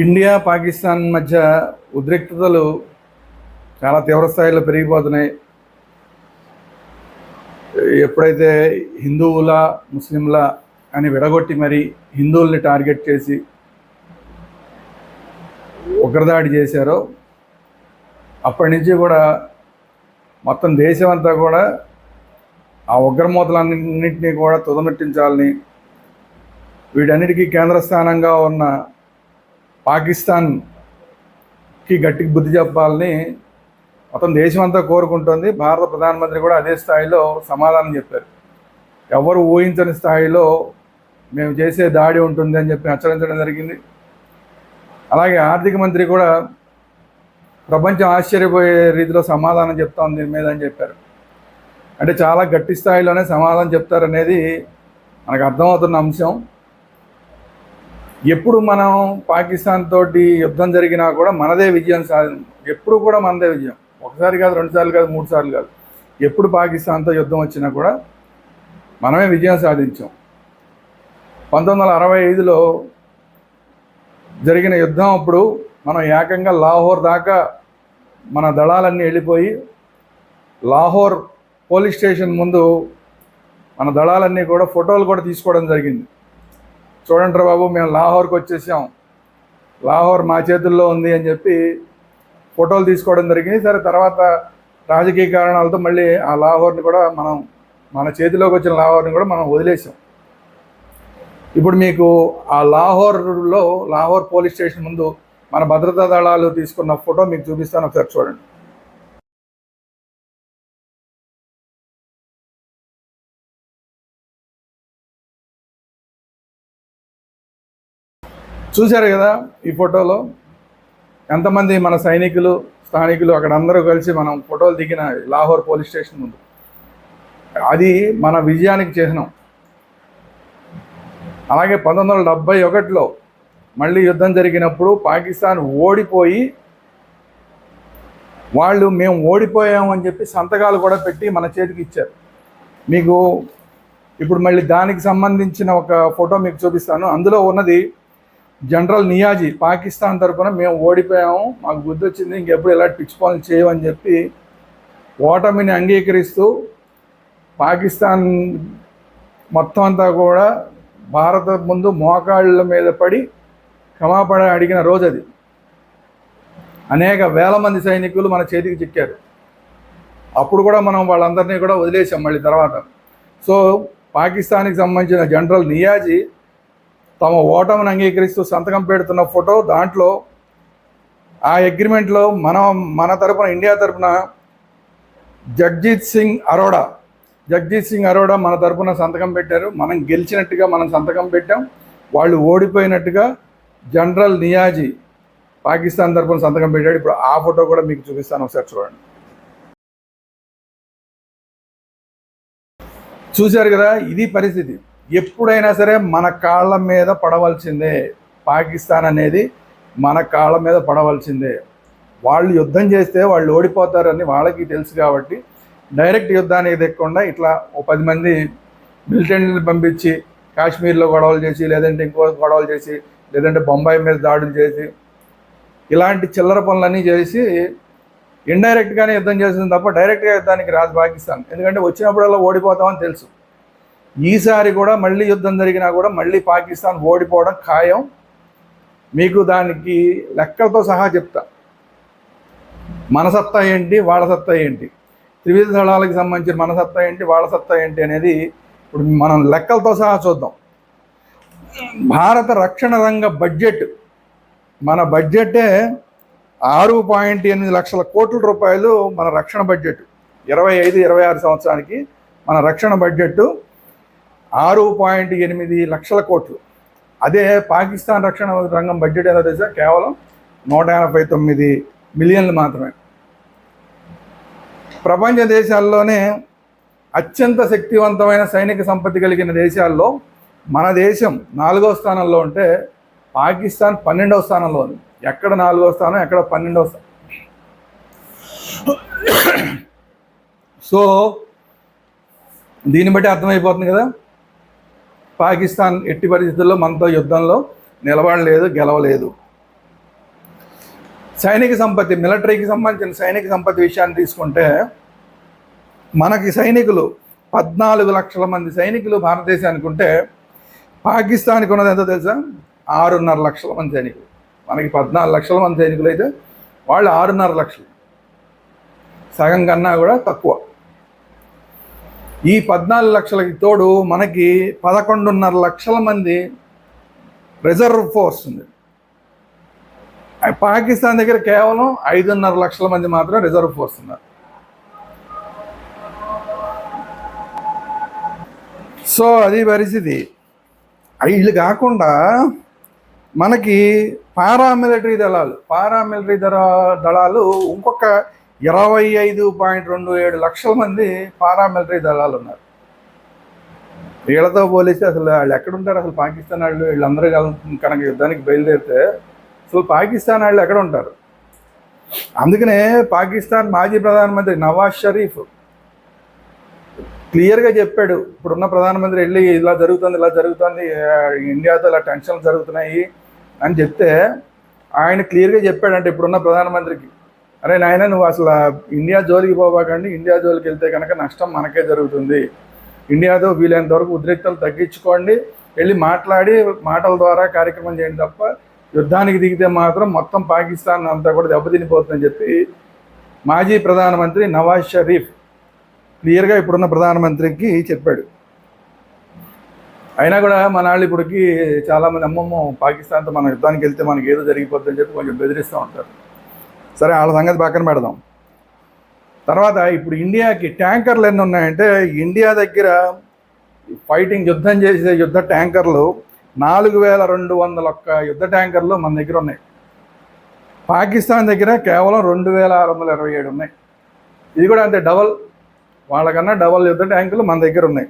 India Pakistan మధ్య ఉద్రిక్తతలు చాలా తీవ్ర స్థాయిలో పెరిగిపోతున్నాయి. ఎప్పుడైతే హిందువుల ముస్లింల అని విడగొట్టి మరి హిందువుల్ని టార్గెట్ చేసి ఉగ్రదాడి చేశారో అప్పటి నుంచి కూడా మొత్తం దేశం అంతా కూడా ఆ ఉగ్రమూతలన్నింటినీ కూడా తుదముట్టించాలని, వీటన్నిటికీ కేంద్ర స్థానంగా ఉన్న పాకిస్తాన్కి గట్టి బుద్ధి చెప్పాలని మొత్తం దేశమంతా కోరుకుంటుంది. భారత ప్రధానమంత్రి కూడా అదే స్థాయిలో సమాధానం చెప్పారు. ఎవరు ఊహించని స్థాయిలో మేము చేసే దాడి ఉంటుంది అని చెప్పి హెచ్చరించడం జరిగింది. అలాగే ఆర్థిక మంత్రి కూడా ప్రపంచం ఆశ్చర్యపోయే రీతిలో సమాధానం చెప్తాం దీని మీద అని చెప్పారు. అంటే చాలా గట్టి స్థాయిలోనే సమాధానం చెప్తారనేది మనకు అర్థమవుతున్న అంశం. ఎప్పుడు మనం పాకిస్తాన్ తోటి యుద్ధం జరిగినా కూడా మనదే విజయం ఎప్పుడు కూడా మనదే విజయం. ఒకసారి కాదు, 2 సార్లు కాదు, 3 సార్లు కాదు. ఎప్పుడు పాకిస్తాన్తో యుద్ధం వచ్చినా కూడా మనమే విజయం సాధించాం. 1965లో జరిగిన యుద్ధం అప్పుడు మనం ఏకంగా లాహోర్ దాకా మన దళాలన్నీ వెళ్ళిపోయి లాహోర్ పోలీస్ స్టేషన్ ముందు మన దళాలన్నీ కూడా ఫోటోలు కూడా తీసుకోవడం జరిగింది. చూడండి బాబు, మేము లాహోర్కి వచ్చేసాం, లాహోర్ మా చేతుల్లో ఉంది అని చెప్పి ఫోటోలు తీసుకోవడం జరిగింది. సరే, తర్వాత రాజకీయ కారణాలతో మళ్ళీ ఆ లాహోర్ని కూడా మన చేతిలోకి వచ్చిన లాహోర్ని కూడా మనం వదిలేసాం. ఇప్పుడు మీకు ఆ లాహోర్ పోలీస్ స్టేషన్ ముందు మన భద్రతా దళాలు తీసుకున్న ఫోటో మీకు చూపిస్తాను, ఒకసారి చూడండి. చూశారు కదా ఈ ఫోటోలో ఎంతమంది మన సైనికులు, స్థానికులు అక్కడ అందరూ కలిసి మనం ఫోటోలు దిగిన లాహోర్ పోలీస్ స్టేషన్ ముందు. అది మన విజయానికి చిహ్నం. అలాగే 1971లో మళ్ళీ యుద్ధం జరిగినప్పుడు పాకిస్తాన్ ఓడిపోయి వాళ్ళు మేము ఓడిపోయామని చెప్పి సంతకాలు కూడా పెట్టి మన చేతికి ఇచ్చారు. మీకు ఇప్పుడు మళ్ళీ దానికి సంబంధించిన ఒక ఫోటో మీకు చూపిస్తాను. అందులో ఉన్నది జనరల్ నియాజీ పాకిస్తాన్ తరఫున మేము ఓడిపోయాము, మాకు బుద్ధి వచ్చింది, ఇంకెప్పుడు ఇలాంటి పిచ్చి పనులు చేయమని చెప్పి ఓటమిని అంగీకరిస్తూ పాకిస్తాన్ మొత్తం అంతా కూడా భారత ముందు మోకాళ్ళ మీద పడి క్షమాపణ అడిగిన రోజు అది. అనేక వేల మంది సైనికులు మన చేతికి చిక్కారు. అప్పుడు కూడా మనం వాళ్ళందరినీ కూడా వదిలేసాం మళ్ళీ తర్వాత. సో పాకిస్తాన్కి సంబంధించిన జనరల్ నియాజీ తమ ఓటమిని అంగీకరిస్తూ సంతకం పెడుతున్న ఫోటో. దాంట్లో ఆ అగ్రిమెంట్లో మన తరపున, ఇండియా తరపున జగ్జీత్ సింగ్ అరోడా మన తరపున సంతకం పెట్టారు. మనం గెలిచినట్టుగా మనం సంతకం పెట్టాం, వాళ్ళు ఓడిపోయినట్టుగా జనరల్ నియాజీ పాకిస్తాన్ తరపున సంతకం పెట్టాడు. ఇప్పుడు ఆ ఫోటో కూడా మీకు చూపిస్తాను, ఒకసారి చూడండి. చూశారు కదా, ఇది పరిస్థితి. ఎప్పుడైనా సరే మన కాళ్ళ మీద పడవలసిందే. పాకిస్తాన్ అనేది మన కాళ్ళ మీద పడవలసిందే. వాళ్ళు యుద్ధం చేస్తే వాళ్ళు ఓడిపోతారని వాళ్ళకి తెలుసు కాబట్టి డైరెక్ట్ యుద్ధానికి దిక్కకుండా ఇట్లా 10 మంది మిలిటెంట్ని పంపించి కాశ్మీర్లో గొడవలు చేసి, లేదంటే ఇంకో గొడవలు చేసి, లేదంటే బొంబాయి మీద దాడులు చేసి, ఇలాంటి చిల్లర పనులన్నీ చేసి ఇండైరెక్ట్గానే యుద్ధం చేస్తుంది తప్ప డైరెక్ట్గా యుద్ధానికి రాదు పాకిస్తాన్. ఎందుకంటే వచ్చినప్పుడల్లా ఓడిపోతామని తెలుసు. ఈసారి కూడా మళ్ళీ యుద్ధం జరిగినా కూడా మళ్ళీ పాకిస్తాన్ ఓడిపోవడం ఖాయం. మీకు దానికి లెక్కలతో సహా చెప్తా. మన సత్తా ఏంటి, వాళ్ళ సత్తా ఏంటి, త్రివిధ దళాలకు సంబంధించిన మన సత్తా ఏంటి, వాళ్ళ సత్తా ఏంటి అనేది ఇప్పుడు మనం లెక్కలతో సహా చూద్దాం. భారత రక్షణ రంగ బడ్జెట్, మన బడ్జెటే 6.8 లక్షల కోట్ల రూపాయలు. మన రక్షణ బడ్జెట్ 25-26 సంవత్సరానికి మన రక్షణ బడ్జెట్ 6.8 లక్షల కోట్లు. అదే పాకిస్తాన్ రక్షణ రంగం బడ్జెట్ ఏదో తెలుసా, కేవలం 189 మిలియన్లు మాత్రమే. ప్రపంచ దేశాల్లోనే అత్యంత శక్తివంతమైన సైనిక సంపత్తి కలిగిన దేశాల్లో మన దేశం 4వ స్థానంలో ఉంటే పాకిస్తాన్ 12వ స్థానంలో ఉంది. ఎక్కడ 4వ స్థానం, ఎక్కడ 12వ స్థానం. సో దీన్ని బట్టి అర్థమైపోతుంది కదా, పాకిస్తాన్ ఎట్టి పరిస్థితుల్లో మనతో యుద్ధంలో నిలబడలేదు, గెలవలేదు. సైనిక సంపత్తి, మిలిటరీకి సంబంధించిన సైనిక సంపత్తి విషయాన్ని తీసుకుంటే మనకి సైనికులు 14 లక్షల మంది సైనికులు భారతదేశానికి ఉంటే పాకిస్తాన్కి ఉన్నది ఎంతో తెలుసా? 6.5 లక్షల మంది సైనికులు. మనకి 14 లక్షల మంది సైనికులు అయితే వాళ్ళు 6.5 లక్షలు, సగం కన్నా కూడా తక్కువ. ఈ 14 లక్షలకి తోడు మనకి 11.5 లక్షల మంది రిజర్వ్ ఫోర్స్ ఉంది. పాకిస్తాన్ దగ్గర కేవలం 5.5 లక్షల మంది మాత్రం రిజర్వ్ ఫోర్స్ ఉన్నారు. సో అది పరిస్థితి. వీళ్ళు కాకుండా మనకి పారామిలిటరీ దళాలు ఇంకొక 25.27 లక్షల మంది పారామిలిటరీ దళాలు ఉన్నారు. వీళ్ళతో పోలిస్తే అసలు వాళ్ళు ఎక్కడుంటారు? అసలు పాకిస్తాన్ వాళ్ళు వీళ్ళందరూ కనుక యుద్ధానికి బయలుదేరితే అసలు పాకిస్తాన్ వాళ్ళు ఎక్కడ ఉంటారు? అందుకనే పాకిస్తాన్ మాజీ ప్రధానమంత్రి నవాజ్ షరీఫ్ క్లియర్గా చెప్పాడు, ఇప్పుడున్న ప్రధానమంత్రి వెళ్ళి ఇలా జరుగుతుంది, ఇండియాతో ఇలా టెన్షన్లు జరుగుతున్నాయి అని చెప్తే ఆయన క్లియర్గా చెప్పాడంటే ఇప్పుడున్న ప్రధానమంత్రికి, అరే నాయన నువ్వు అసలు ఇండియా జోలికి పోవాకండి, ఇండియా జోలికి వెళ్తే కనుక నష్టం మనకే జరుగుతుంది, ఇండియాతో వీలైనంత వరకు ఉద్రిక్తలు తగ్గించుకోండి, వెళ్ళి మాట్లాడి మాటల ద్వారా కార్యక్రమం చేయండి తప్ప యుద్ధానికి దిగితే మాత్రం మొత్తం పాకిస్తాన్ అంతా కూడా దెబ్బతినిపోతుందని చెప్పి మాజీ ప్రధానమంత్రి నవాజ్ షరీఫ్ క్లియర్గా ఇప్పుడున్న ప్రధానమంత్రికి చెప్పాడు. అయినా కూడా మన వాళ్ళు ఇప్పటికి చాలామంది అమ్మమ్మ పాకిస్తాన్తో మన యుద్ధానికి వెళ్తే మనకి ఏదో జరిగిపోతుందని చెప్పి కొంచెం బెదిరిస్తూ ఉంటారు. సరే, వాళ్ళ సంగతి పక్కన పెడదాం. తర్వాత ఇప్పుడు ఇండియాకి ట్యాంకర్లు ఎన్ని ఉన్నాయంటే, ఇండియా దగ్గర యుద్ధం చేసే యుద్ధ ట్యాంకర్లు 4201 యుద్ధ ట్యాంకర్లు మన దగ్గర ఉన్నాయి. పాకిస్తాన్ దగ్గర కేవలం 2627 ఉన్నాయి. ఇది కూడా అంతే, వాళ్ళకన్నా డబల్ యుద్ధ ట్యాంకులు మన దగ్గర ఉన్నాయి.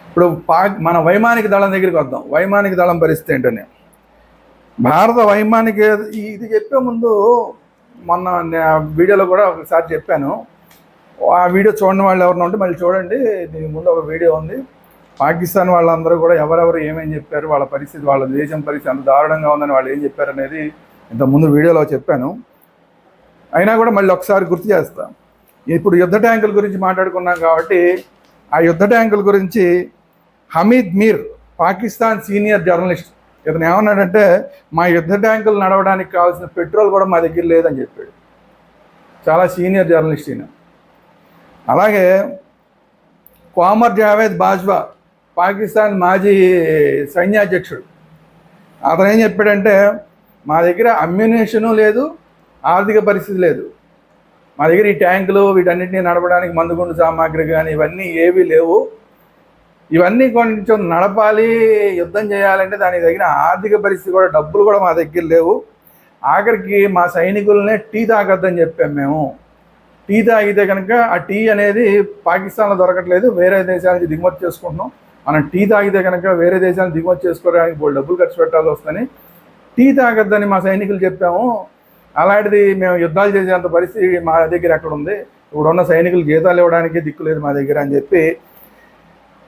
ఇప్పుడు మన వైమానిక దళం దగ్గరికి వద్దాం. వైమానిక దళం పరిస్థితి ఏంటని, భారత వైమానిక, ఇది చెప్పే ముందు మొన్న వీడియోలో కూడా ఒకసారి చెప్పాను. ఆ వీడియో చూడని వాళ్ళు ఎవరైనా ఉంటే మళ్ళీ చూడండి. దీని ముందు ఒక వీడియో ఉంది. పాకిస్తాన్ వాళ్ళందరూ కూడా ఎవరెవరు ఏమేమి చెప్పారు, వాళ్ళ పరిస్థితి, వాళ్ళ దేశం పరిస్థితి అంత దారుణంగా ఉందని వాళ్ళు ఏం చెప్పారు అనేది ఇంతకుముందు వీడియోలో చెప్పాను. అయినా కూడా మళ్ళీ ఒకసారి గుర్తు చేస్తాం. ఇప్పుడు యుద్ధ ట్యాంకుల గురించి మాట్లాడుకున్నాం కాబట్టి ఆ యుద్ధ ట్యాంకుల గురించి హమీద్ మీర్, పాకిస్తాన్ సీనియర్ జర్నలిస్ట్, ఇతను ఏమన్నాడంటే మా యుద్ధ ట్యాంకులు నడవడానికి కావాల్సిన పెట్రోల్ కూడా మా దగ్గర లేదని చెప్పాడు. చాలా సీనియర్ జర్నలిస్ట్ ఈయన. అలాగే క్వామర్ జావేద్ బాజ్వా, పాకిస్తాన్ మాజీ సైన్యాధ్యక్షుడు, అతను ఏం చెప్పాడంటే మా దగ్గర అమ్యునేషను లేదు, ఆర్థిక పరిస్థితి లేదు, మా దగ్గర ఈ ట్యాంకులు వీటన్నిటినీ నడపడానికి మందుగుండు సామాగ్రి కానీ ఇవన్నీ ఏవీ లేవు, ఇవన్నీ కొంచెం నడపాలి, యుద్ధం చేయాలంటే దానికి తగిన ఆర్థిక పరిస్థితి కూడా, డబ్బులు కూడా మా దగ్గర లేవు, ఆఖరికి మా సైనికులనే టీ తాగొద్దని చెప్పాము మేము. టీ తాగితే కనుక ఆ టీ అనేది పాకిస్తాన్లో దొరకట్లేదు, వేరే దేశాల నుంచి దిగుమతి చేసుకుంటున్నాం, మనం టీ తాగితే కనుక వేరే దేశాలను దిగుమతి చేసుకోవడానికి వాళ్ళు డబ్బులు ఖర్చు పెట్టాల్సి వస్తుందని టీ తాగొద్దని మా సైనికులు చెప్పాము. అలాంటిది మేము యుద్ధాలు చేసేంత పరిస్థితి మా దగ్గర ఎక్కడ ఉంది, ఇప్పుడున్న సైనికులు జీతాలు ఇవ్వడానికి దిక్కు లేదు మా దగ్గర అని చెప్పి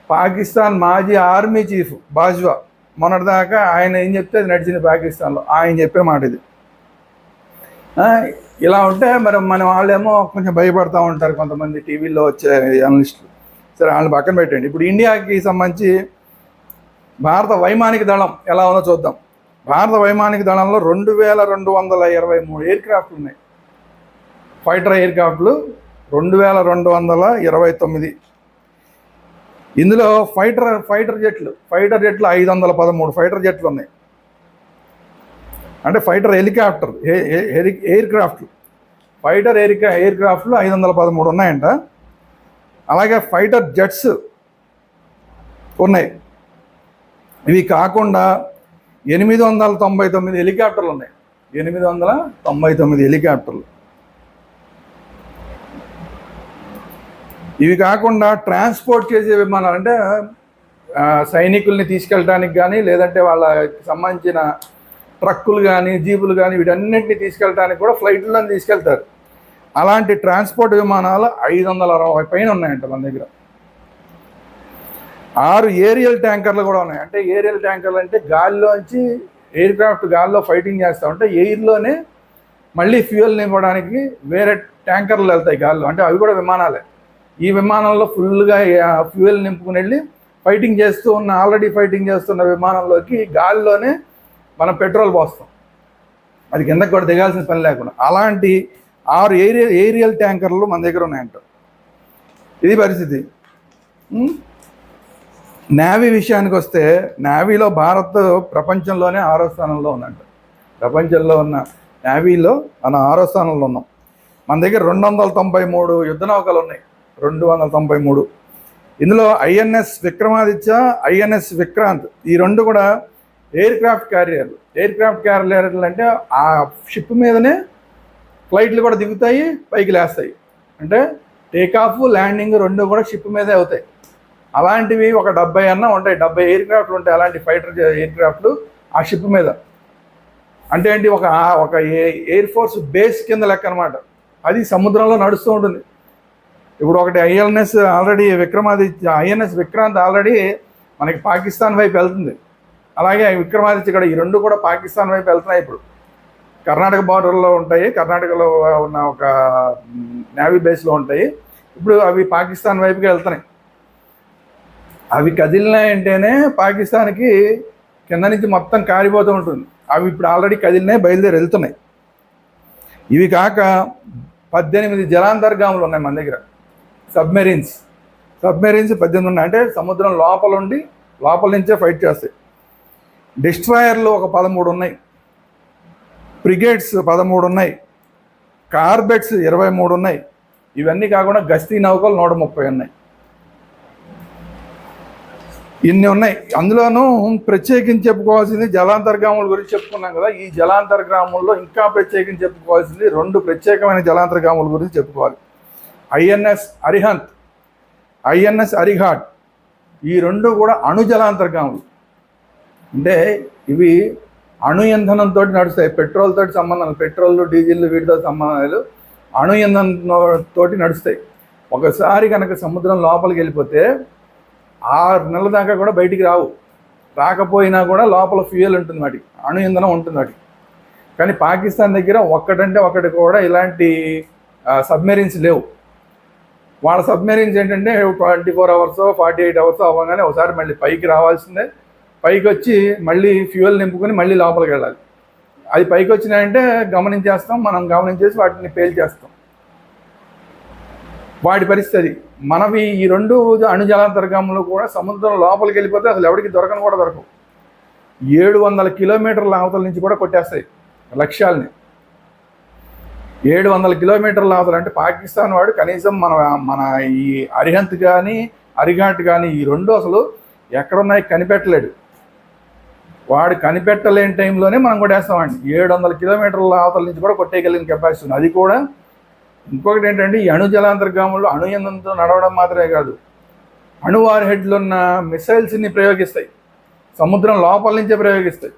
పాకిస్తాన్ మాజీ ఆర్మీ చీఫ్ బాజ్వా, మొన్నటిదాకా ఆయన ఏం చెప్తే అది నడిచింది పాకిస్తాన్లో, ఆయన చెప్పే మాట ఇది. ఇలా ఉంటే మరి మన వాళ్ళేమో కొంచెం భయపడుతూ ఉంటారు కొంతమంది టీవీలో వచ్చే జర్నలిస్టులు. సరే, వాళ్ళని పక్కన పెట్టండి. ఇప్పుడు ఇండియాకి సంబంధించి భారత వైమానిక దళం ఎలా ఉందో చూద్దాం. భారత వైమానిక దళంలో 2223 ఎయిర్ క్రాఫ్ట్లు ఉన్నాయి. ఫైటర్ ఎయిర్ క్రాఫ్ట్లు 2229. ఇందులో ఫైటర్ జెట్లు 513 ఫైటర్ జెట్లు ఉన్నాయి. అంటే ఫైటర్ హెలికాప్టర్ ఎయిర్ క్రాఫ్ట్లు, ఫైటర్ ఎయిర్ క్రాఫ్ట్లు 513 ఉన్నాయంట. అలాగే ఫైటర్ జెట్స్ ఉన్నాయి. ఇవి కాకుండా 899 హెలికాప్టర్లు ఉన్నాయి. 899 హెలికాప్టర్లు. ఇవి కాకుండా ట్రాన్స్పోర్ట్ చేసే విమానాలు, అంటే సైనికుల్ని తీసుకెళ్ళడానికి కానీ లేదంటే వాళ్ళకి సంబంధించిన ట్రక్కులు కానీ జీపులు కానీ వీటన్నిటిని తీసుకెళ్ళడానికి కూడా ఫ్లైట్లో తీసుకెళ్తారు. అలాంటి ట్రాన్స్పోర్ట్ విమానాలు 560 పైన ఉన్నాయంట మన దగ్గర. 6 ఏరియల్ ట్యాంకర్లు కూడా ఉన్నాయి. అంటే ఏరియల్ ట్యాంకర్లు అంటే గాలిలోంచి ఎయిర్ క్రాఫ్ట్ గాల్లో ఫైటింగ్ చేస్తూ ఉంటే ఎయిర్లోనే మళ్ళీ ఫ్యూయల్ నింపడానికి వేరే ట్యాంకర్లు వెళ్తాయి గాల్లో, అంటే అవి కూడా విమానాలే. ఈ విమానంలో ఫుల్గా ఫ్యూయల్ నింపుకుని వెళ్ళి ఫైటింగ్ చేస్తూ ఉన్న, ఆల్రెడీ ఫైటింగ్ చేస్తున్న విమానంలోకి గాలిలోనే మనం పెట్రోల్ పోస్తాం, అది కిందకి కూడా దిగాల్సిన పని లేకుండా. అలాంటి 6 ఏరియల్ ట్యాంకర్లు మన దగ్గర ఉన్నాయంట. ఇది పరిస్థితి. నేవీ విషయానికి వస్తే, నేవీలో భారత్ ప్రపంచంలోనే 6వ స్థానంలో ఉందంట. ప్రపంచంలో ఉన్న నేవీలో మనం 6వ స్థానంలో ఉన్నాం. మన దగ్గర 293 యుద్ధ నౌకలు ఉన్నాయి, 293. ఇందులో ఐఎన్ఎస్ విక్రమాదిత్య, ఐఎన్ఎస్ విక్రాంత్, ఈ 2 కూడా ఎయిర్ క్రాఫ్ట్ క్యారియర్లు. ఎయిర్ క్రాఫ్ట్ క్యారియర్లు అంటే ఆ షిప్ మీదనే ఫ్లైట్లు కూడా దిగుతాయి, పైకి లేస్తాయి. అంటే టేకాఫ్, ల్యాండింగ్ 2 కూడా షిప్ మీదే అవుతాయి. అలాంటివి ఒక 70 అన్నా ఉంటాయి, 70 ఎయిర్ క్రాఫ్ట్లు ఉంటాయి, అలాంటి ఫైటర్ ఎయిర్ క్రాఫ్ట్లు ఆ షిప్ మీద. అంటే ఏంటి, ఒక ఎయిర్ ఫోర్స్ బేస్ కింద లెక్క అనమాట. అది సముద్రంలో నడుస్తూ ఉంటుంది. ఇప్పుడు ఒకటి INS already Vikramaditya, INS Vikrant already మనకి పాకిస్తాన్ వైపు వెళ్తుంది. అలాగే విక్రమాదిత్య కూడా, ఈ 2 కూడా పాకిస్తాన్ వైపు వెళ్తున్నాయి. ఇప్పుడు కర్ణాటక బార్డర్లో ఉంటాయి, కర్ణాటకలో ఉన్న ఒక నేవీ బేస్లో ఉంటాయి. ఇప్పుడు అవి పాకిస్తాన్ వైపుకి వెళ్తున్నాయి. అవి కదిలినాయంటేనే పాకిస్తాన్కి కింద నుంచి మొత్తం కారిపోతూ ఉంటుంది. అవి ఇప్పుడు ఆల్రెడీ కదిలినాయి, బయలుదేరి వెళ్తున్నాయి. ఇవి కాక 18 జలాంతర్గాములు ఉన్నాయి మన దగ్గర, సబ్మెరీన్స్ 18 ఉన్నాయి. అంటే సముద్రం లోపల నుంచే ఫైట్ చేస్తాయి. డిస్ట్రాయర్లు ఒక 13 ఉన్నాయి, ఫ్రిగేట్స్ 13 ఉన్నాయి, కార్బెట్స్ 23 ఉన్నాయి. ఇవన్నీ కాకుండా గస్తీ నౌకలు 130 ఉన్నాయి. ఇన్ని ఉన్నాయి. అందులోనూ ప్రత్యేకించి చెప్పుకోవాల్సింది జలాంతర్గాముల గురించి చెప్పుకున్నాం కదా. ఈ జలాంతర్గాముల్లో ఇంకా ప్రత్యేకించి చెప్పుకోవాల్సింది 2 ప్రత్యేకమైన జలాంతర్గాముల గురించి చెప్పుకోవాలి. ఐఎన్ఎస్ అరిహంత్, ఐఎన్ఎస్ అరిఘాట్, ఈ 2 కూడా అణు జలాంతర్గాములు. అంటే ఇవి అణు ఇంధనంతో నడుస్తాయి, పెట్రోల్ తోటి సంబంధం, పెట్రోల్ డీజిల్ వీటితో సంబంధాలు అణు ఇంధనంతో నడుస్తాయి. ఒకసారి కనుక సముద్రం లోపలికి వెళ్ళిపోతే 6 నెలల దాకా కూడా బయటికి రాకపోయినా కూడా లోపల ఫ్యూయల్ ఉంటుంది, వాటికి అణు ఇంధనం ఉంటుంది వాటికి. కానీ పాకిస్తాన్ దగ్గర ఒక్కటంటే ఒకటి కూడా ఇలాంటి సబ్మెరీన్స్ లేవు. వాళ్ళ సబ్మెరీన్స్ ఏంటంటే 24 అవర్స్ 48 అవర్స్ అవ్వగానే ఒకసారి మళ్ళీ పైకి రావాల్సిందే, పైకి వచ్చి మళ్ళీ ఫ్యూయల్ నింపుకొని మళ్ళీ లోపలికి వెళ్ళాలి. అది పైకి వచ్చినాయంటే గమనించేస్తాం, మనం గమనించేసి వాటిని పేల్చేస్తాం. వాటి పరిస్థితి. మనవి ఈ 2 అణు జలాంతర్గాములు కూడా సముద్రం లోపలికి వెళ్ళిపోతే అసలు ఎవరికి దొరకవు. 700 కిలోమీటర్ల అవతల నుంచి కూడా కొట్టేస్తాయి లక్ష్యాలని. 700 కిలోమీటర్ల అవతల అంటే పాకిస్తాన్ వాడు కనీసం మన ఈ అరిహంత్ కానీ అరిఘాట్ కానీ ఈ 2 అసలు ఎక్కడున్నాయి కనిపెట్టలేడు. వాడు కనిపెట్టలేని టైంలోనే మనం కొట్టేస్తామండి. 700 కిలోమీటర్ల అవతల నుంచి కూడా కొట్టేయగలిగిన కెపాసిటీ ఉంది. అది కూడా ఇంకొకటి ఏంటంటే, ఈ అణు జలాంతర్గాములు అణు ఇంధనంతో నడవడం మాత్రమే కాదు, అణు వార్ హెడ్లు ఉన్న మిసైల్స్ని ప్రయోగిస్తాయి, సముద్రం లోపల నుంచే ప్రయోగిస్తాయి.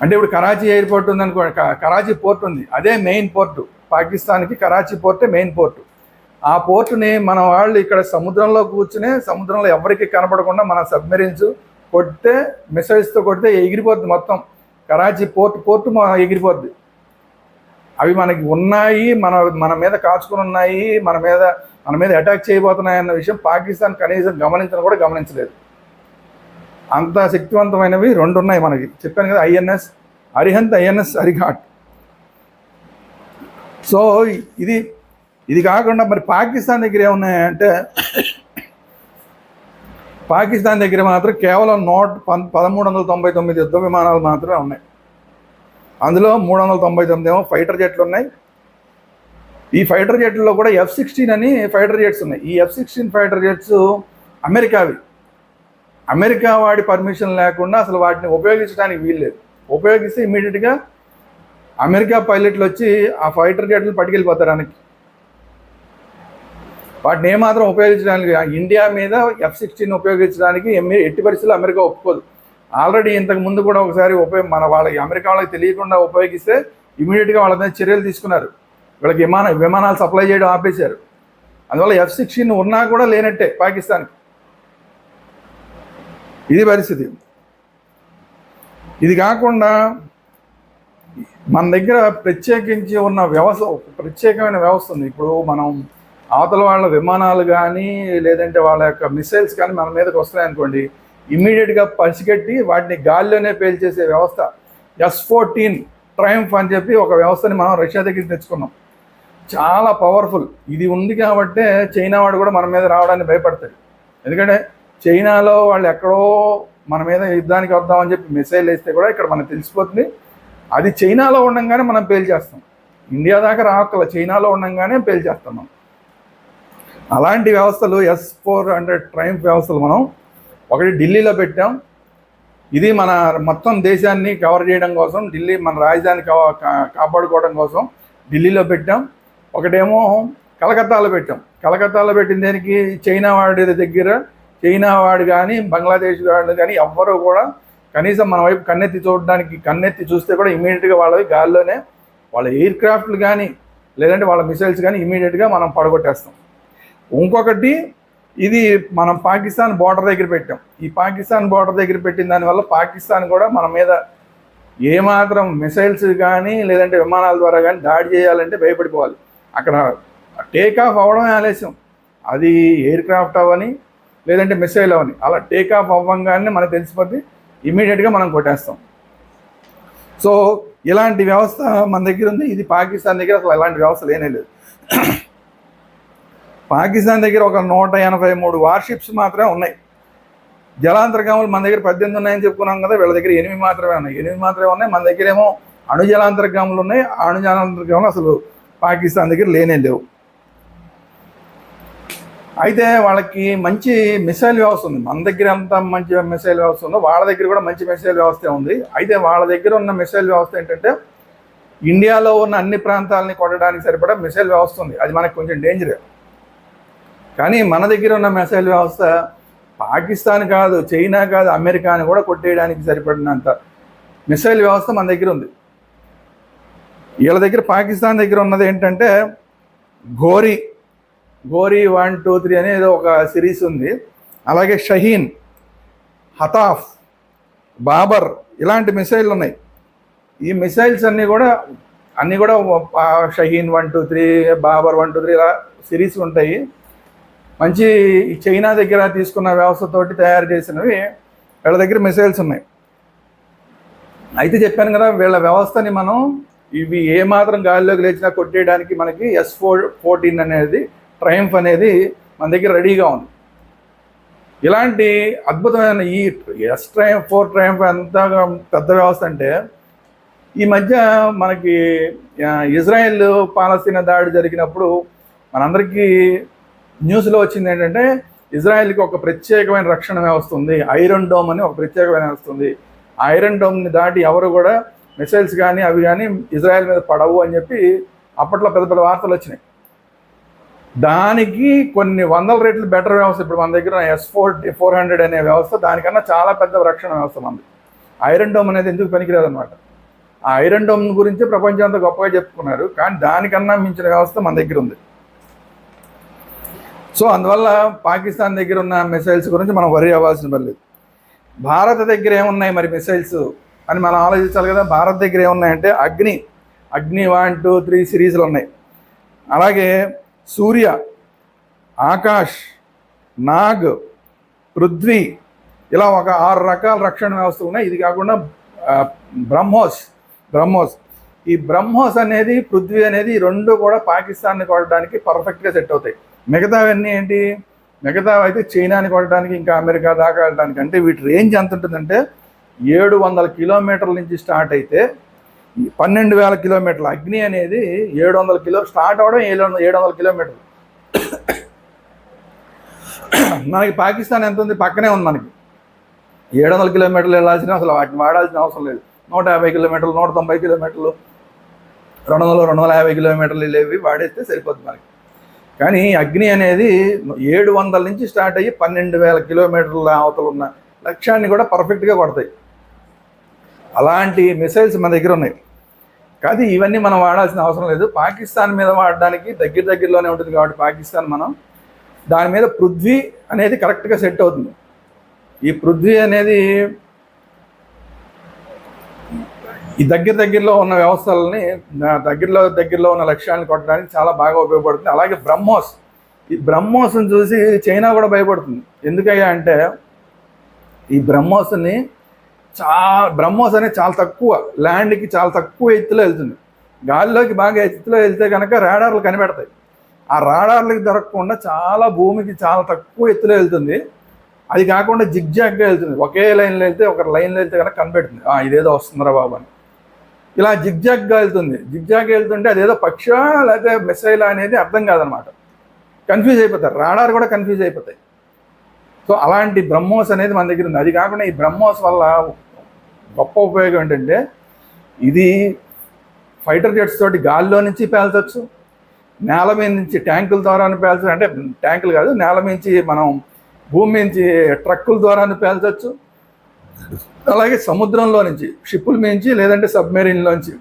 అంటే ఇప్పుడు కరాచీ ఎయిర్పోర్ట్ ఉందనుకో, కరాచీ పోర్ట్ ఉంది, అదే మెయిన్ పోర్టు పాకిస్తాన్కి. కరాచీ పోర్టే మెయిన్ పోర్టు. ఆ పోర్టుని మన వాళ్ళు ఇక్కడ సముద్రంలో కూర్చునే, సముద్రంలో ఎవరికి కనపడకుండా మన సబ్మెరీన్స్ కొడితే, మిసైల్స్తో కొడితే ఎగిరిపోద్ది మొత్తం. కరాచీ పోర్టు ఎగిరిపోద్ది. అవి మనకి ఉన్నాయి, మన మీద కాచుకుని ఉన్నాయి, మన మీద అటాక్ చేయబోతున్నాయి అన్న విషయం పాకిస్తాన్ కనీసం గమనించలేదు. అంత శక్తివంతమైనవి 2 ఉన్నాయి మనకి. చెప్పాను కదా, INS Arihant, INS Arighaat. So ఇది కాకుండా మరి పాకిస్తాన్ దగ్గర ఏమున్నాయంటే, పాకిస్తాన్ దగ్గర మాత్రం కేవలం 1399 యుద్ధ విమానాలు మాత్రమే ఉన్నాయి. అందులో 399 ఏమో ఫైటర్ జెట్లు ఉన్నాయి. ఈ ఫైటర్ జెట్లలో కూడా F-16 అని ఫైటర్ జెట్స్ ఉన్నాయి. ఈ F-16 ఫైటర్ జెట్స్ అమెరికావి. అమెరికా వాడి పర్మిషన్ లేకుండా అసలు వాటిని ఉపయోగించడానికి వీల్లేదు. ఉపయోగిస్తే ఇమీడియట్గా అమెరికా పైలట్లు వచ్చి ఆ ఫైటర్ జెట్లు పట్టుకెళ్ళిపోతారు వెనక్కి. వాటిని ఏమాత్రం ఉపయోగించడానికి, ఇండియా మీద F-16 ఉపయోగించడానికి ఎట్టి పరిస్థితుల్లో అమెరికా ఒప్పుకోదు. ఆల్రెడీ ఇంతకు ముందు కూడా ఒకసారి వాళ్ళకి అమెరికా వాళ్ళకి తెలియకుండా ఉపయోగిస్తే ఇమీడియట్గా వాళ్ళ మీద చర్యలు తీసుకున్నారు. వీళ్ళకి విమానాలు సప్లై చేయడం ఆపేశారు. అందువల్ల F-16 ఉన్నా కూడా లేనట్టే పాకిస్తాన్కి. ఇది పరిస్థితి. ఇది కాకుండా మన దగ్గర ప్రత్యేకించి ఉన్న వ్యవస్థ, ప్రత్యేకమైన వ్యవస్థ ఉంది. ఇప్పుడు మనం అవతల వాళ్ళ విమానాలు కానీ లేదంటే వాళ్ళ యొక్క మిసైల్స్ కానీ మన మీదకి వస్తున్నాయనుకోండి, ఇమ్మీడియట్గా పసిగట్టి వాటిని గాల్లోనే పేల్చేసే వ్యవస్థ S-14 ట్రయంఫ్ అని చెప్పి ఒక వ్యవస్థని మనం రష్యా దగ్గర తెచ్చుకున్నాం. చాలా పవర్ఫుల్. ఇది ఉంది కాబట్టే చైనా వాడు కూడా మన మీద రావడానికి భయపడతాడు. ఎందుకంటే చైనాలో వాళ్ళు ఎక్కడో మన మీద యుద్ధానికి వద్దామని చెప్పి మిసైల్ వేస్తే కూడా ఇక్కడ మనకు తెలిసిపోతుంది. అది చైనాలో ఉండంగానే మనం పేల్చేస్తాం. ఇండియా దాకా రాకల చైనాలో ఉండంగానే పేల్చేస్తాం మనం. అలాంటి వ్యవస్థలు S-400 ట్రయంఫ్ వ్యవస్థలు మనం ఒకటి ఢిల్లీలో పెట్టాం. ఇది మన మొత్తం దేశాన్ని కవర్ చేయడం కోసం, ఢిల్లీ మన రాజధాని కాపాడుకోవడం కోసం ఢిల్లీలో పెట్టాం. ఒకటేమో కలకత్తాలో పెట్టాం. కలకత్తాలో పెట్టిన దానికి చైనా వాడి దగ్గర, చైనా వాడు కానీ బంగ్లాదేశ్ వాడు కానీ ఎవ్వరూ కూడా కనీసం మన వైపు కన్నెత్తి చూస్తే కూడా ఇమీడియట్గా వాళ్ళవి గాల్లోనే వాళ్ళ ఎయిర్ క్రాఫ్ట్లు కానీ లేదంటే వాళ్ళ మిసైల్స్ కానీ ఇమీడియట్గా మనం పడగొట్టేస్తాం. ఇంకొకటి, ఇది మనం పాకిస్తాన్ బార్డర్ దగ్గర పెట్టాం. ఈ పాకిస్తాన్ బార్డర్ దగ్గర పెట్టిన దానివల్ల పాకిస్తాన్ కూడా మన మీద ఏమాత్రం మిసైల్స్ కానీ లేదంటే విమానాల ద్వారా కానీ దాడి చేయాలంటే భయపడిపోవాలి. అక్కడ టేక్ ఆఫ్ అవ్వడమే ఆలస్యం. అది ఎయిర్ క్రాఫ్ట్ అవని లేదంటే మిసైల్ అవని, అలా టేక్ ఆఫ్ అవ్వంగానే మనకు తెలిసిపోతే ఇమీడియట్గా మనం కొట్టేస్తాం. సో ఇలాంటి వ్యవస్థ మన దగ్గర ఉంది. ఇది పాకిస్తాన్ దగ్గర అసలు ఎలాంటి వ్యవస్థ లేనే లేదు. పాకిస్తాన్ దగ్గర ఒక 183 వార్షిప్స్ మాత్రమే ఉన్నాయి. జలాంతర్గాములు మన దగ్గర 18 ఉన్నాయని చెప్పుకున్నాం కదా, వీళ్ళ దగ్గర 8 మాత్రమే ఉన్నాయి. మన దగ్గర ఏమో అణు జలాంతర్గాములు ఉన్నాయి. ఆ అణు జలాంతర్గాములు అసలు పాకిస్తాన్ దగ్గర లేనే లేవు. అయితే వాళ్ళకి మంచి మిసైల్ వ్యవస్థ ఉంది. మన దగ్గర ఎంత మంచి మిసైల్ వ్యవస్థ ఉందో వాళ్ళ దగ్గర కూడా మంచి మిసైల్ వ్యవస్థ ఉంది. అయితే వాళ్ళ దగ్గర ఉన్న మిసైల్ వ్యవస్థ ఏంటంటే ఇండియాలో ఉన్న అన్ని ప్రాంతాలని కొట్టడానికి సరిపడా మిసైల్ వ్యవస్థ ఉంది. అది మనకు కొంచెం డేంజరే. కానీ మన దగ్గర ఉన్న మిసైల్ వ్యవస్థ పాకిస్తాన్ కాదు, చైనా కాదు, అమెరికాని కూడా కొట్టేయడానికి సరిపడినంత మిసైల్ వ్యవస్థ మన దగ్గర ఉంది. వీళ్ళ దగ్గర పాకిస్తాన్ దగ్గర ఉన్నది ఏంటంటే ఘోరీ 1, 2, 3 అనేది ఒక సిరీస్ ఉంది. అలాగే షహీన్, హతాఫ్, బాబర్ ఇలాంటి మిసైల్ ఉన్నాయి. ఈ మిసైల్స్ అన్నీ కూడా షహీన్ 1, 2, 3, బాబర్ 1, 2, 3 ఇలా సిరీస్ ఉంటాయి. మంచి చైనా దగ్గర తీసుకున్న వ్యవస్థతోటి తయారు చేసినవి వీళ్ళ దగ్గర మిసైల్స్ ఉన్నాయి. అయితే చెప్పాను కదా, వీళ్ళ వ్యవస్థని మనం ఇవి ఏమాత్రం గాలిలోకి లేచినా కొట్టేయడానికి మనకి S-14 అనేది ట్రయంఫ్ అనేది మన దగ్గర రెడీగా ఉంది. ఇలాంటి అద్భుతమైన ఈ S-4 ట్రయంఫ్ ఎంత పెద్ద వ్యవస్థ అంటే, ఈ మధ్య మనకి ఇజ్రాయెల్ పాలస్తీనా దాడి జరిగినప్పుడు మనందరికీ న్యూస్లో వచ్చింది ఏంటంటే ఇజ్రాయెల్కి ఒక ప్రత్యేకమైన రక్షణ వ్యవస్థ ఉంది, ఐరన్ డోమ్ అని ఒక ప్రత్యేకమైన వ్యవస్థ ఉంది. ఐరన్ డోమ్ని దాటి ఎవరు కూడా మిసైల్స్ కానీ అవి కానీ ఇజ్రాయెల్ మీద పడవు అని చెప్పి అప్పట్లో పెద్ద పెద్ద వార్తలు వచ్చినాయి. దానికి కొన్ని వందల రెట్లు బెటర్ వ్యవస్థ ఇప్పుడు మన దగ్గర S-400 అనే వ్యవస్థ దానికన్నా చాలా పెద్ద రక్షణ వ్యవస్థ మనది. ఐరన్ డోమ్ అనేది ఎందుకు పనికిరాదనమాట. ఆ ఐరన్ డోమ్ గురించి ప్రపంచం అంతా గొప్పగా చెప్పుకున్నారు, కానీ దానికన్నా మించిన వ్యవస్థ మన దగ్గర ఉంది. సో అందువల్ల పాకిస్తాన్ దగ్గర ఉన్న మిసైల్స్ గురించి మనం వరి అవ్వాల్సిన పని లేదు. భారత దగ్గర ఏమున్నాయి మరి మిసైల్స్ అని మనం ఆలోచించాలి కదా. భారత్ దగ్గర ఏమున్నాయంటే అగ్ని 1, 2, 3 సిరీస్లు ఉన్నాయి. అలాగే సూర్య, ఆకాష్, నాగ్, పృథ్వీ ఇలా ఒక 6 రకాల రక్షణ వ్యవస్థలు ఉన్నాయి. ఇది కాకుండా బ్రహ్మోస్ ఈ బ్రహ్మోస్ అనేది పృథ్వీ అనేది ఈ రెండు కూడా పాకిస్తాన్ని కొట్టడానికి పర్ఫెక్ట్గా సెట్ అవుతాయి. మిగతావన్నీ ఏంటి, మిగతా అయితే చైనాని కొట్టడానికి ఇంకా అమెరికా దాకా వెళ్ళడానికి. అంటే వీటి రేంజ్ ఎంత ఉంటుందంటే 700 కిలోమీటర్ల నుంచి స్టార్ట్ అయితే 12,000 కిలోమీటర్లు. అగ్ని అనేది 700 స్టార్ట్ అవ్వడం 700 కిలోమీటర్లు. మనకి పాకిస్తాన్ ఎంత ఉంది, పక్కనే ఉంది. మనకి 700 కిలోమీటర్లు వెళ్ళాల్సిన అసలు వాటిని వాడాల్సిన అవసరం లేదు. 150 కిలోమీటర్లు, 190 కిలోమీటర్లు, 200-250 కిలోమీటర్లు వెళ్ళేవి వాడేస్తే సరిపోతుంది మనకి. కానీ అగ్ని అనేది 700 నుంచి స్టార్ట్ అయ్యి 12,000 కిలోమీటర్ల అవతల ఉన్న లక్ష్యాన్ని కూడా పర్ఫెక్ట్గా కొడతాయి. అలాంటి మిసైల్స్ మన దగ్గర ఉన్నాయి. కానీ ఇవన్నీ మనం వాడాల్సిన అవసరం లేదు. పాకిస్తాన్ మీద వాడడానికి దగ్గరలోనే ఉంటుంది కాబట్టి పాకిస్తాన్ మనం దాని మీద పృథ్వీ అనేది కరెక్ట్గా సెట్ అవుతుంది. ఈ పృథ్వీ అనేది ఈ దగ్గరలో ఉన్న వ్యవస్థలని దగ్గరలో ఉన్న లక్ష్యాలను కొట్టడానికి చాలా బాగా ఉపయోగపడుతుంది. అలాగే బ్రహ్మోస్, ఈ బ్రహ్మోస్ని చూసి చైనా కూడా భయపడుతుంది. ఎందుకయ్యా అంటే ఈ బ్రహ్మోస్ అనేది చాలా తక్కువ ల్యాండ్కి చాలా తక్కువ ఎత్తులో వెళ్తుంది. గాలిలోకి బాగా ఎత్తులో వెళ్తే కనుక రాడార్లు కనిపెడతాయి. ఆ రాడార్లకి దొరకకుండా చాలా భూమికి చాలా తక్కువ ఎత్తులో వెళ్తుంది. అది కాకుండా జిగ్జాగ్గా వెళ్తుంది. ఒకే లైన్లో వెళ్తే ఒక లైన్లో వెళ్తే కనుక కనిపెడుతుంది, ఇదేదో వస్తుందిరా బాబు అని. ఇలా జిగ్జాగ్గా వెళ్తుంది. జిగ్జాగ్గా వెళ్తుంటే అదేదో పక్షా లేకపోతే మిసైల్ అనేది అర్థం కాదనమాట. కన్ఫ్యూజ్ అయిపోతారు, రాడార్ కూడా కన్ఫ్యూజ్ అయిపోతాయి. సో అలాంటి బ్రహ్మోస్ అనేది మన దగ్గర ఉంది. అది కాకుండా ఈ బ్రహ్మోస్ వల్ల గొప్ప ఉపయోగం ఏంటంటే ఇది ఫైటర్ జెట్స్ తోటి గాల్లో నుంచి పేల్చవచ్చు, నేల మీద నుంచి ట్యాంకుల ద్వారా పేల్చవచ్చు. అంటే ట్యాంకులు కాదు, నేల నుంచి మనం భూమి నుంచి ట్రక్కుల ద్వారా పేల్చవచ్చు. అలాగే సముద్రంలో నుంచి షిప్పుల నుంచి లేదంటే సబ్మెరీన్లోంచి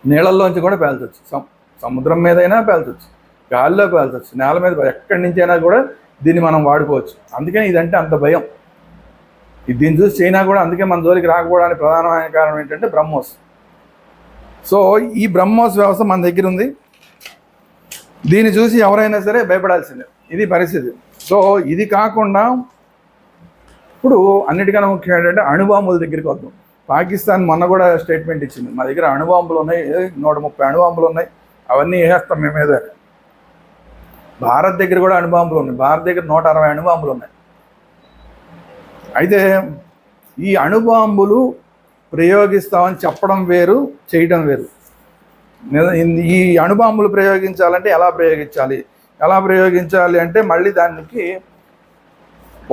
నీళ్ళల్లోంచి కూడా పేల్చవచ్చు. సముద్రం మీదైనా పేల్చవచ్చు, గాల్లో పేల్చవచ్చు, నేల మీద ఎక్కడి నుంచి అయినా కూడా దీన్ని మనం వాడుకోవచ్చు. అందుకని ఇదంటే అంత భయం. దీన్ని చూసి చైనా కూడా అందుకే మన జోలికి రాకపోవడానికి ప్రధానమైన కారణం ఏంటంటే బ్రహ్మోస్. సో ఈ బ్రహ్మోస్ వ్యవస్థ మన దగ్గర ఉంది. దీన్ని చూసి ఎవరైనా సరే భయపడాల్సిందే, ఇది పరిస్థితి. సో ఇది కాకుండా ఇప్పుడు అన్నిటికన్నా ముఖ్యం ఏంటంటే అణుబాంబుల దగ్గరికి వద్దాం. పాకిస్తాన్ మొన్న కూడా స్టేట్మెంట్ ఇచ్చింది, మా దగ్గర అణుబాంబులు ఉన్నాయి, 130 అణుబాంబులు ఉన్నాయి, అవన్నీ వేస్తాం మేము మీద. భారత్ దగ్గర కూడా అణుబాంబులు ఉన్నాయి. భారత్ దగ్గర 160 అణుబాంబులు ఉన్నాయి. అయితే ఈ అణుబాంబులు ప్రయోగిస్తామని చెప్పడం వేరు, చేయడం వేరు. ఈ అణుబాంబులు ప్రయోగించాలంటే ఎలా ప్రయోగించాలి అంటే మళ్ళీ దానికి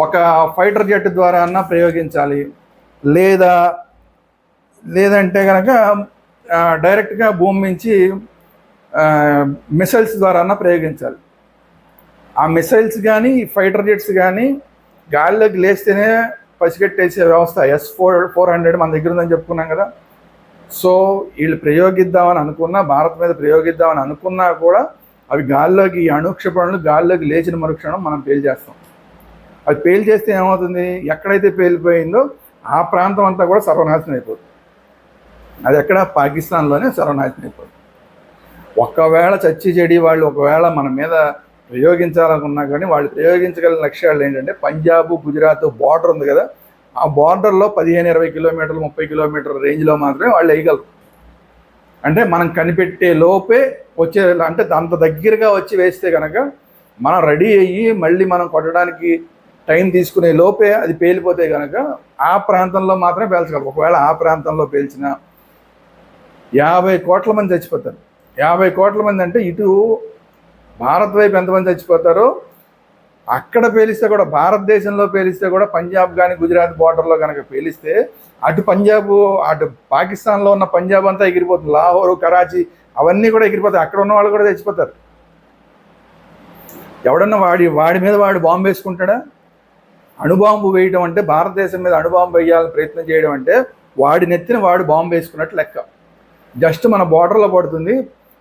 ఒక ఫైటర్ జెట్ ద్వారా అన్నా ప్రయోగించాలి, లేదంటే కనుక డైరెక్ట్గా భూమి నుంచి మిసైల్స్ ద్వారా అన్నా ప్రయోగించాలి. ఆ మిసైల్స్ కానీ ఫైటర్ జెట్స్ కానీ గాలిలోకి లేస్తేనే పసిగట్టేసే వ్యవస్థ S-400 మన దగ్గర ఉందని చెప్పుకున్నాం కదా. సో వీళ్ళు ప్రయోగిద్దామని అనుకున్నా, భారత్ మీద ప్రయోగిద్దామని అనుకున్నా కూడా అవి గాల్లోకి, ఈ అణుక్షిపణులు గాల్లోకి లేచిన మరుక్షణం మనం పేల్చేస్తాం. అది పేల్చేస్తే ఏమవుతుంది, ఎక్కడైతే పేలిపోయిందో ఆ ప్రాంతం అంతా కూడా సర్వనాశనం అయిపోతుంది. అది ఎక్కడ, పాకిస్తాన్లోనే సర్వనాశనం అయిపోతుంది. ఒకవేళ చచ్చి చెడి వాళ్ళు ఒకవేళ మన మీద ప్రయోగించాలనుకున్నా కానీ వాళ్ళు ప్రయోగించగలిగిన లక్ష్యాలు ఏంటంటే పంజాబ్ గుజరాత్ బార్డర్ ఉంది కదా, ఆ బార్డర్లో 15-20 కిలోమీటర్లు 30 కిలోమీటర్ల రేంజ్లో మాత్రమే వాళ్ళు వేయగలరు. అంటే మనం కనిపెట్టే లోపే వచ్చే, అంటే అంత దగ్గరగా వచ్చి వేస్తే కనుక మనం రెడీ అయ్యి మళ్ళీ మనం కొట్టడానికి టైం తీసుకునే లోపే అది పేలిపోతే కనుక ఆ ప్రాంతంలో మాత్రమే పేల్చగలరు. ఒకవేళ ఆ ప్రాంతంలో పేల్చిన 50 కోట్ల మంది చచ్చిపోతారు. 50 కోట్ల మంది అంటే ఇటు భారత్ వైపు ఎంతమంది చచ్చిపోతారో అక్కడ పేలిస్తే కూడా, భారతదేశంలో పేలిస్తే కూడా, పంజాబ్ కానీ గుజరాత్ బార్డర్లో కనుక పేలిస్తే అటు పాకిస్తాన్లో ఉన్న పంజాబ్ అంతా ఎగిరిపోతుంది. లాహోరు, కరాచీ అవన్నీ కూడా ఎగిరిపోతాయి. అక్కడ ఉన్న వాళ్ళు కూడా చచ్చిపోతారు. ఎవడన్నా వాడి మీద వాడు బాంబు వేసుకుంటాడా? అణుబాంబు వేయడం అంటే, భారతదేశం మీద అణుబాంబు వేయాలని ప్రయత్నం చేయడం అంటే వాడి నెత్తిన వాడు బాంబు వేసుకున్నట్టు లెక్క. జస్ట్ మన బార్డర్లో పడుతుంది,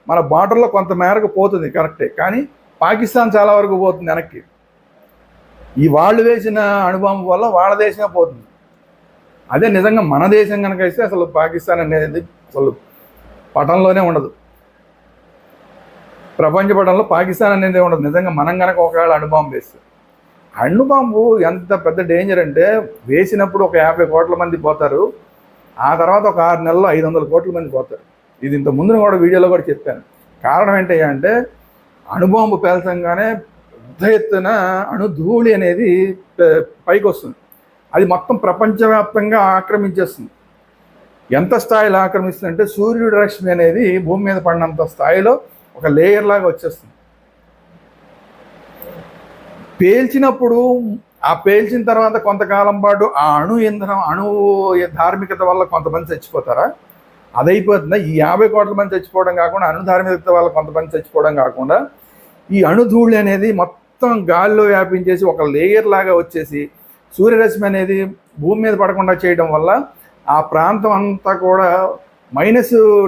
మన బార్డర్లో కొంత మేరకు పోతుంది కరెక్టే, కానీ పాకిస్తాన్ చాలా వరకు పోతుంది వెనక్కి. ఈ వాళ్ళు వేసిన అణుబాంబు వల్ల వాళ్ళ దేశమే పోతుంది. అదే నిజంగా మన దేశం కనుక వేస్తే అసలు పాకిస్తాన్ అనేది అసలు పటంలోనే ఉండదు, ప్రపంచ పటంలో పాకిస్తాన్ అనేది ఉండదు. నిజంగా మనం కనుక ఒకవేళ అణుబాంబు వేస్తే, అణుబాంబు ఎంత పెద్ద డేంజర్ అంటే వేసినప్పుడు ఒక 50 కోట్ల మంది పోతారు, ఆ తర్వాత ఒక 6 నెలల్లో 500 కోట్ల మంది పోతారు. ఇది ఇంత ముందు కూడా వీడియోలో కూడా చెప్పాను. కారణం ఏంటంటే అణుబాంబు పేల్చంగానే పెద్ద ఎత్తున అణుధూళి అనేది పైకి వస్తుంది. అది మొత్తం ప్రపంచవ్యాప్తంగా ఆక్రమించేస్తుంది. ఎంత స్థాయిలో ఆక్రమిస్తుంది అంటే సూర్యుడి రశ్మి అనేది భూమి మీద పడినంత స్థాయిలో ఒక లేయర్ లాగా వచ్చేస్తుంది. పేల్చినప్పుడు ఆ పేల్చిన తర్వాత కొంతకాలం పాటు ఆ అణు ధార్మికత వల్ల కొంతమంది చచ్చిపోతారా? అదైపోతుందా? ఈ 50 కోట్ల మంది చచ్చిపోవడం కాకుండా, అణు ధార్మికత వల్ల కొంతమంది చచ్చిపోవడం కాకుండా, ఈ అణుధూళి అనేది మొత్తం గాల్లో వ్యాపించేసి ఒక లేయర్ లాగా వచ్చేసి సూర్యరశ్మి అనేది భూమి మీద పడకుండా చేయడం వల్ల ఆ ప్రాంతం అంతా కూడా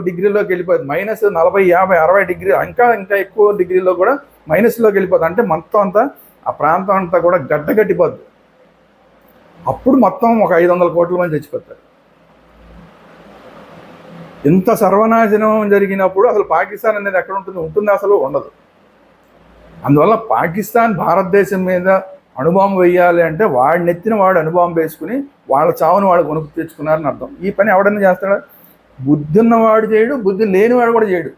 -డిగ్రీలోకి వెళ్ళిపోతుంది. -40, 50, 60 డిగ్రీ, ఇంకా ఎక్కువ డిగ్రీలో కూడా మైనస్లోకి వెళ్ళిపోతుంది. అంటే మొత్తం అంతా ఆ ప్రాంతం అంతా కూడా గడ్డగట్టిపోద్ది. అప్పుడు మొత్తం ఒక 500 కోట్ల మంది చచ్చిపోతారు. ఇంత సర్వనాశనం జరిగినప్పుడు అసలు పాకిస్తాన్ అనేది ఎక్కడ ఉంటుంది? ఉంటుంది అసలు ఉండదు. అందువల్ల పాకిస్తాన్ భారతదేశం మీద అణుబాంబు వేయాలి అంటే వాడిని ఎత్తిన వాడు అణుబాంబు వేసుకుని వాళ్ళ చావును వాడు కొనుక్కు తెచ్చుకున్నారని అర్థం. ఈ పని ఎవడన్నా చేస్తాడా? బుద్ధి ఉన్నవాడు చేయడు, బుద్ధి లేనివాడు కూడా చేయడు.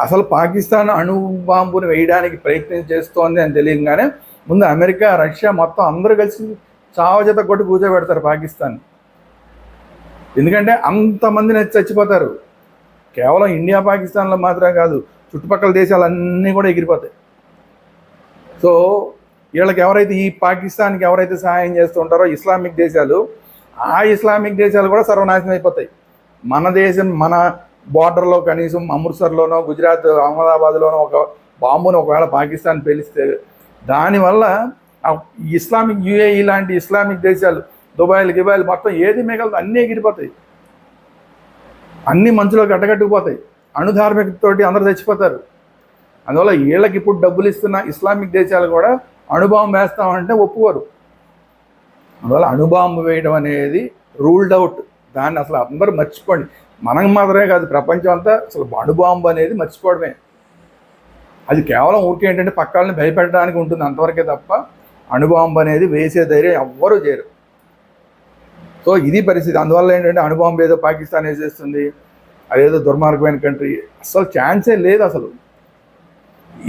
అసలు పాకిస్తాన్ అణుబాంబుని వేయడానికి ప్రయత్నం చేస్తోంది అని తెలియగానే ముందు అమెరికా, రష్యా మొత్తం అందరూ కలిసి చావజత కొట్టి కూర్చోబెడతారు పాకిస్తాన్. ఎందుకంటే అంతమందిని చచ్చిపోతారు. కేవలం ఇండియా పాకిస్తాన్లో మాత్రమే కాదు, చుట్టుపక్కల దేశాలన్నీ కూడా ఎగిరిపోతాయి. సో వీళ్ళకి ఎవరైతే ఈ పాకిస్తాన్కి ఎవరైతే సహాయం చేస్తూ ఉంటారో ఇస్లామిక్ దేశాలు, ఆ ఇస్లామిక్ దేశాలు కూడా సర్వనాశనం అయిపోతాయి. మన దేశం, మన బార్డర్లో కనీసం అమృత్సర్లోనో, గుజరాత్ అహ్మదాబాద్లోనో ఒక బాంబును ఒకవేళ పాకిస్తాన్ పేలిస్తే దానివల్ల ఇస్లామిక్ యుఏఈ లాంటి ఇస్లామిక్ దేశాలు, దుబాయ్లు గిబాయ్లు మొత్తం ఏది మిగలదు అన్నీ ఎగిరిపోతాయి, అన్నీ మంచులో గడ్డగట్టుకుపోతాయి, అణుధార్మికతోటి అందరూ చచ్చిపోతారు. అందువల్ల వీళ్ళకి ఇప్పుడు డబ్బులు ఇస్తున్న ఇస్లామిక్ దేశాలు కూడా అణుబాంబు వేస్తామంటే ఒప్పుకోరు. అందువల్ల అణుబాంబు వేయడం అనేది రూల్డ్ అవుట్. దాన్ని అసలు అందరూ మర్చిపోండి. మనం మాత్రమే కాదు, ప్రపంచం అంతా అసలు అణుబాంబు అనేది మర్చిపోవడమే. అది కేవలం ఊరికే ఏంటంటే పక్కల్ని భయపెట్టడానికి ఉంటుంది అంతవరకే తప్ప అణుబాంబు అనేది వేసే ధైర్యం ఎవ్వరూ చేయరు. సో ఇది పరిస్థితి. అందువల్ల ఏంటంటే అణుబాంబు ఏదో పాకిస్తాన్ వేసేస్తుంది, అదేదో దుర్మార్గమైన కంట్రీ, అసలు ఛాన్సే లేదు. అసలు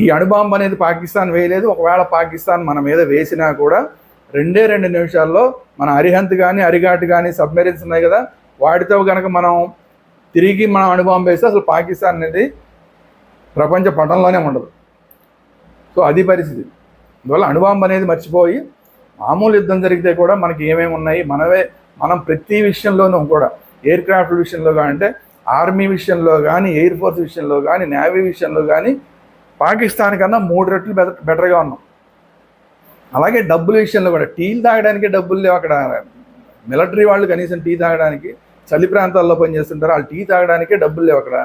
ఈ అణుబాంబు అనేది పాకిస్తాన్ వేయలేదు. ఒకవేళ పాకిస్తాన్ మన మీద వేసినా కూడా 2 నిమిషాల్లో మన అరిహంత్ కానీ, అరిఘాట్ కానీ సబ్మెరీన్స్ ఉన్నాయి కదా, వాటితో కనుక మనం తిరిగి మనం అణుబాంబు వేస్తే అసలు పాకిస్తాన్ అనేది ప్రపంచ పటంలోనే ఉండదు. సో అది పరిస్థితి. అందువల్ల అణుబాంబు అనేది మర్చిపోయి మామూలు యుద్ధం జరిగితే కూడా మనకి ఏమేమి ఉన్నాయి, మనం ప్రతి విషయంలోనూ కూడా, ఎయిర్ క్రాఫ్ట్ విషయంలో కానీ, అంటే ఆర్మీ విషయంలో కానీ, ఎయిర్ ఫోర్స్ విషయంలో కానీ, నేవీ విషయంలో కానీ పాకిస్తాన్ కన్నా 3 రెట్లు బెటర్గా ఉన్నాం. అలాగే డబ్బుల విషయంలో కూడా, టీలు తాగడానికి డబ్బులు లేవు అక్కడ. మిలిటరీ వాళ్ళు కనీసం టీ తాగడానికి, చలి ప్రాంతాల్లో పనిచేస్తుంటారు, వాళ్ళు టీ తాగడానికే డబ్బులు లేవు అక్కడ.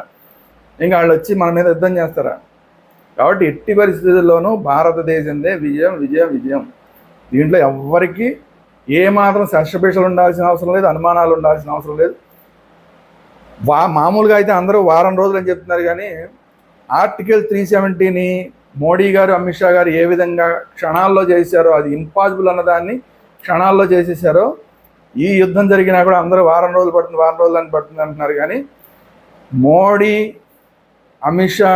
ఇంకా వాళ్ళు వచ్చి మన మీద యుద్ధం చేస్తారా? కాబట్టి ఎట్టి పరిస్థితుల్లోనూ భారతదేశందే విజయం, విజయం, విజయం. దీంట్లో ఎవ్వరికీ ఏమాత్రం శస్త్రభిషలు ఉండాల్సిన అవసరం లేదు, అనుమానాలు ఉండాల్సిన అవసరం లేదు. మామూలుగా అయితే అందరూ వారం రోజులు అని చెప్తున్నారు, కానీ ఆర్టికల్ 370ని మోడీ గారు, అమిత్ షా గారు ఏ విధంగా క్షణాల్లో చేశారో, అది ఇంపాసిబుల్ అన్నదాన్ని క్షణాల్లో చేసేసారో, ఈ యుద్ధం జరిగినా కూడా అందరూ వారం రోజులు పడుతుంది అంటున్నారు. కానీ మోడీ, అమిత్ షా,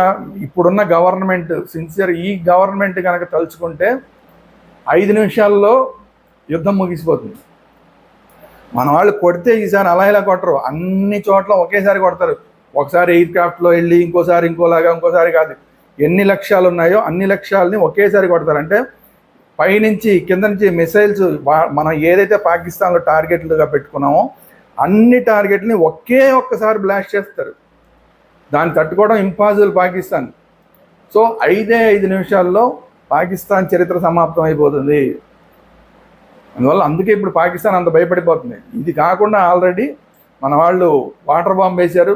ఇప్పుడున్న గవర్నమెంట్ సిన్సియర్, ఈ గవర్నమెంట్ కనుక తలుచుకుంటే 5 నిమిషాల్లో యుద్ధం ముగిసిపోతుంది. మన వాళ్ళు కొడితే ఈసారి అలా ఇలా కొట్టరు, అన్ని చోట్ల ఒకేసారి కొడతారు. ఒకసారి ఎయిర్ క్రాఫ్ట్లో వెళ్ళి, ఇంకోసారి ఇంకోలాగా, ఇంకోసారి కాదు. ఎన్ని లక్ష్యాలు ఉన్నాయో అన్ని లక్ష్యాలని ఒకేసారి కొడతారు. అంటే పైనుంచి కింద నుంచి మిసైల్స్, మనం ఏదైతే పాకిస్తాన్లో టార్గెట్లుగా పెట్టుకున్నామో అన్ని టార్గెట్ని ఒక్కసారి బ్లాస్ట్ చేస్తారు. దాన్ని తట్టుకోవడం ఇంపాసిబుల్ పాకిస్తాన్. సో 5 నిమిషాల్లో పాకిస్తాన్ చరిత్ర సమాప్తం అయిపోతుంది. అందుకే ఇప్పుడు పాకిస్తాన్ అంత భయపడిపోతుంది. ఇది కాకుండా ఆల్రెడీ మన వాళ్ళు వాటర్ బాంబు వేశారు,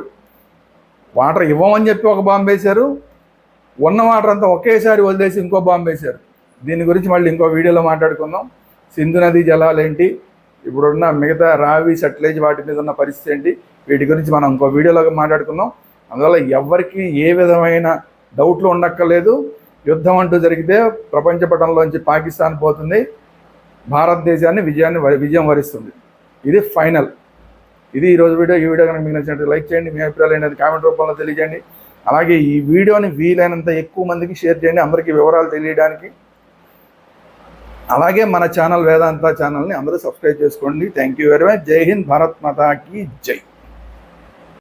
వాటర్ ఇవ్వమని చెప్పి ఒక బాంబు వేశారు, ఉన్న వాటర్ అంతా ఒకేసారి వదిలేసి ఇంకో బాంబు వేశారు. దీని గురించి మళ్ళీ ఇంకో వీడియోలో మాట్లాడుకుందాం. సింధు నదీ జలాలు ఏంటి, ఇప్పుడున్న మిగతా రావి, సట్లేజ్ వాటి మీద ఉన్న పరిస్థితి ఏంటి, వీటి గురించి మనం ఇంకో వీడియోలో మాట్లాడుకుందాం. అందువల్ల ఎవరికి ఏ విధమైన డౌట్లు ఉండక్కర్లేదు. యుద్ధం అంటూ జరిగితే ప్రపంచ పటంలోంచి పాకిస్తాన్ పోతుంది, భారతదేశాన్ని విజయం వరిస్తుంది. ఇది ఫైనల్. ఇది ఈరోజు వీడియో. ఈ వీడియో కనుక మీకు నచ్చినట్టు లైక్ చేయండి, మీ అభిప్రాయాలు ఏంటంటే కామెంట్ రూపంలో తెలియజేయండి. అలాగే ఈ వీడియోని వీలైనంత ఎక్కువ మందికి షేర్ చేయండి, అందరికీ వివరాలు తెలియడానికి. అలాగే మన ఛానల్ వేదాంత ఛానల్ని అందరూ సబ్స్క్రైబ్ చేసుకోండి. Thank you very much. జై హింద్, భారత్ మాతా కీ జై.